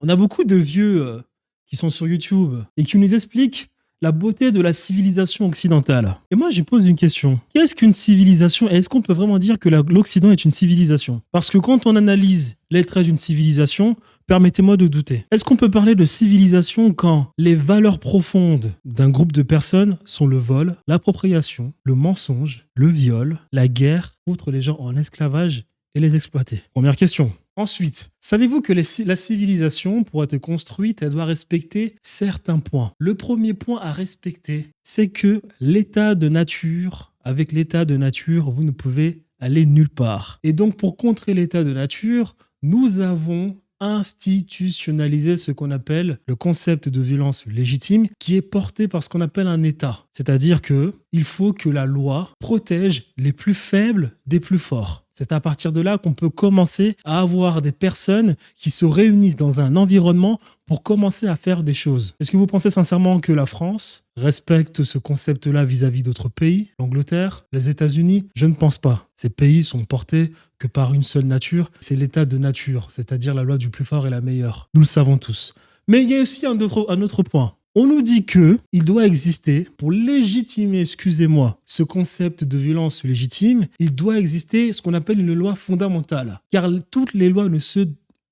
On a beaucoup de vieux qui sont sur YouTube et qui nous expliquent la beauté de la civilisation occidentale. Et moi, je pose une question. Qu'est-ce qu'une civilisation et est-ce qu'on peut vraiment dire que l'Occident est une civilisation? Parce que quand on analyse les traits d'une civilisation, permettez-moi de douter. Est-ce qu'on peut parler de civilisation quand les valeurs profondes d'un groupe de personnes sont le vol, l'appropriation, le mensonge, le viol, la guerre, foutre les gens en esclavage et les exploiter? Première question. Ensuite, savez-vous que la civilisation, pour être construite, elle doit respecter certains points. Le premier point à respecter, c'est que l'état de nature, avec l'état de nature, vous ne pouvez aller nulle part. Et donc, pour contrer l'état de nature, nous avons institutionnalisé ce qu'on appelle le concept de violence légitime qui est porté par ce qu'on appelle un État. C'est-à-dire qu'il faut que la loi protège les plus faibles des plus forts. C'est à partir de là qu'on peut commencer à avoir des personnes qui se réunissent dans un environnement pour commencer à faire des choses. Est-ce que vous pensez sincèrement que la France respecte ce concept-là vis-à-vis d'autres pays, l'Angleterre, les États-Unis? Je ne pense pas. Ces pays sont portés que par une seule nature, c'est l'état de nature, c'est-à-dire la loi du plus fort est la meilleure. Nous le savons tous. Mais il y a aussi un autre point. On nous dit qu'il doit exister, pour légitimer, excusez-moi, ce concept de violence légitime, il doit exister ce qu'on appelle une loi fondamentale. Car toutes les lois ne se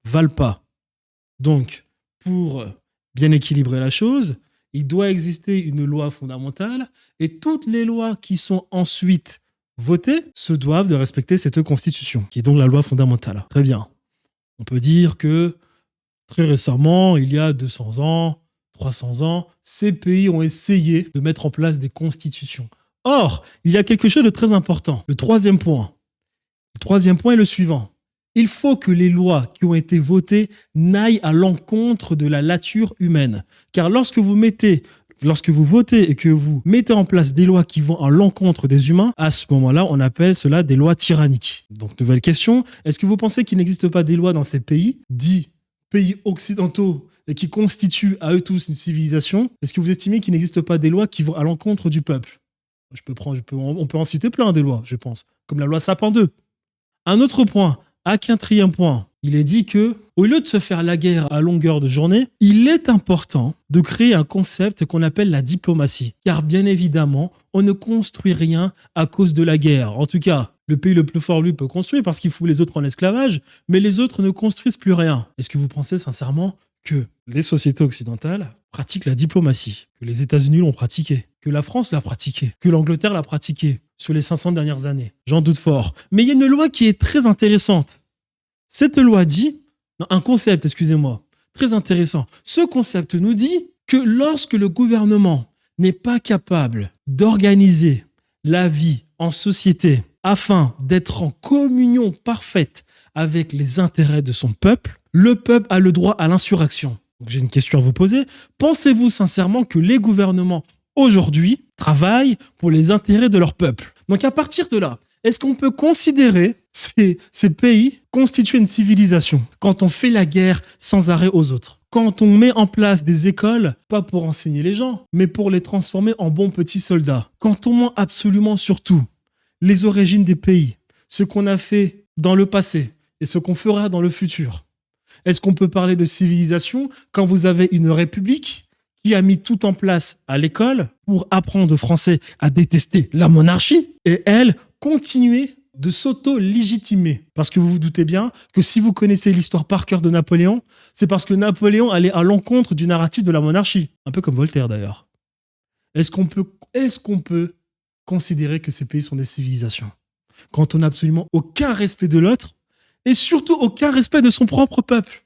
valent pas. Donc, pour bien équilibrer la chose, il doit exister une loi fondamentale et toutes les lois qui sont ensuite votées se doivent de respecter cette constitution, qui est donc la loi fondamentale. Très bien. On peut dire que très récemment, il y a 200 ans, 300 ans, ces pays ont essayé de mettre en place des constitutions. Or, il y a quelque chose de très important. Le troisième point est le suivant. Il faut que les lois qui ont été votées n'aillent à l'encontre de la nature humaine. Car lorsque vous votez et que vous mettez en place des lois qui vont à l'encontre des humains, à ce moment-là, on appelle cela des lois tyranniques. Donc, nouvelle question. Est-ce que vous pensez qu'il n'existe pas des lois dans ces pays, dits pays occidentaux, et qui constituent à eux tous une civilisation? Est-ce que vous estimez qu'il n'existe pas des lois qui vont à l'encontre du peuple? On peut en citer plein des lois, je pense, comme la loi Sapin 2. Un autre point, à quatrième point, il est dit que, au lieu de se faire la guerre à longueur de journée, il est important de créer un concept qu'on appelle la diplomatie. Car bien évidemment, on ne construit rien à cause de la guerre. En tout cas, le pays le plus fort, lui, peut construire parce qu'il fout les autres en esclavage, mais les autres ne construisent plus rien. Est-ce que vous pensez sincèrement que les sociétés occidentales pratiquent la diplomatie, que les États-Unis l'ont pratiquée, que la France l'a pratiquée, que l'Angleterre l'a pratiquée sur les 500 dernières années? J'en doute fort. Mais il y a une loi qui est très intéressante. Cette loi dit, un concept, excusez-moi, très intéressant. Ce concept nous dit que lorsque le gouvernement n'est pas capable d'organiser la vie en société afin d'être en communion parfaite avec les intérêts de son peuple, le peuple a le droit à l'insurrection. Donc j'ai une question à vous poser. Pensez-vous sincèrement que les gouvernements aujourd'hui travaillent pour les intérêts de leur peuple? Donc à partir de là, est-ce qu'on peut considérer ces pays constituer une civilisation quand on fait la guerre sans arrêt aux autres? Quand on met en place des écoles, pas pour enseigner les gens, mais pour les transformer en bons petits soldats? Quand on ment absolument sur tout, les origines des pays, ce qu'on a fait dans le passé et ce qu'on fera dans le futur, est-ce qu'on peut parler de civilisation quand vous avez une république qui a mis tout en place à l'école pour apprendre aux Français à détester la monarchie et elle, continuer de s'auto-légitimer? Parce que vous vous doutez bien que si vous connaissez l'histoire par cœur de Napoléon, c'est parce que Napoléon allait à l'encontre du narratif de la monarchie. Un peu comme Voltaire d'ailleurs. Est-ce qu'on peut considérer que ces pays sont des civilisations quand on n'a absolument aucun respect de l'autre et surtout aucun respect de son propre peuple?